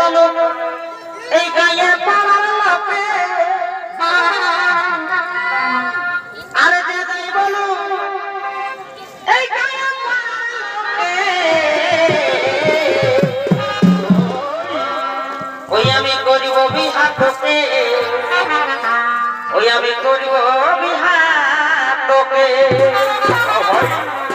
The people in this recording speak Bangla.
বলো এই গায়ে পাড়ার লোকে আরে যে যাই বলো এই গায়ে পাড়ার লোকে ওই আমি করিব বিহা তোকে ওই আমি করিব বিহা তোকে